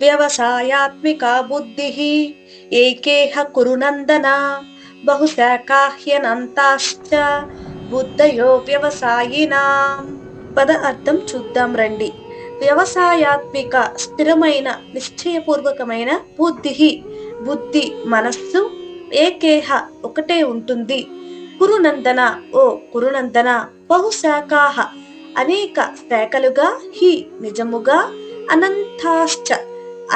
వ్యవసాయాత్మికా బుద్ధి ఏకేహ కురునందన బహుశాఖాహ్యనంతాశ్చ బుద్ధయో వ్యవసాయినాం. పద అర్థం చూద్దాం రండి. వ్యవసాయాత్మిక స్థిరమైన నిశ్చయపూర్వకమైన బుద్ధి బుద్ధి మనస్సు ఏకేహ ఒకటే ఉంటుంది. కురునందన ఓ కురునందన బహుశాఖాహ అనేక శాఖలుగా హి నిజముగా అనంతాశ్చ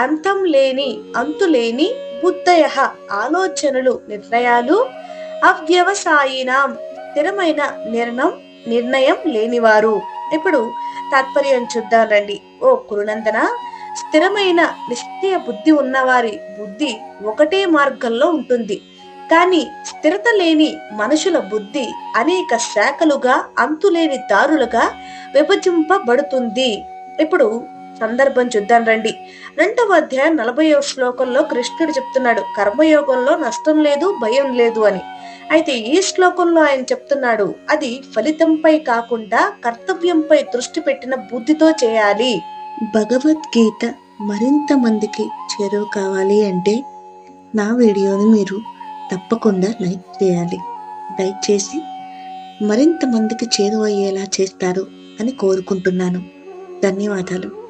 అంతం లేని అంతులేని బుద్ధయ ఆలోచనలు నిర్ణయాలు అవ్యవసాయినాం స్థిరమైన నిర్ణయం లేనివారు. ఇప్పుడు తాత్పర్యం చూద్దాం రండి. ఓ కురునందన, స్థిరమైన నిశ్చయ బుద్ధి ఉన్నవారి బుద్ధి ఒకటే మార్గంలో ఉంటుంది. కానీ స్థిరత లేని మనుషుల బుద్ధి అనేక శాఖలుగా అంతులేని దారులుగా విభజింపబడుతుంది. ఇప్పుడు సందర్భం చూద్దాం రండి. 2వ అధ్యాయం 40వ శ్లోకంలో కృష్ణుడు చెప్తున్నాడు, కర్మయోగంలో నష్టం లేదు, భయం లేదు అని. అయితే ఈ శ్లోకంలో ఆయన చెప్తున్నాడు, అది ఫలితంపై కాకుండా కర్తవ్యంపై దృష్టి పెట్టిన బుద్ధితో చేయాలి. భగవద్గీత మరింత మందికి చేరువ కావాలి అంటే నా వీడియోని మీరు తప్పకుండా లైక్ చేయాలి. లైక్ చేసి మరింత మందికి చేరువయ్యేలా చేస్తారు అని కోరుకుంటున్నాను. ధన్యవాదాలు.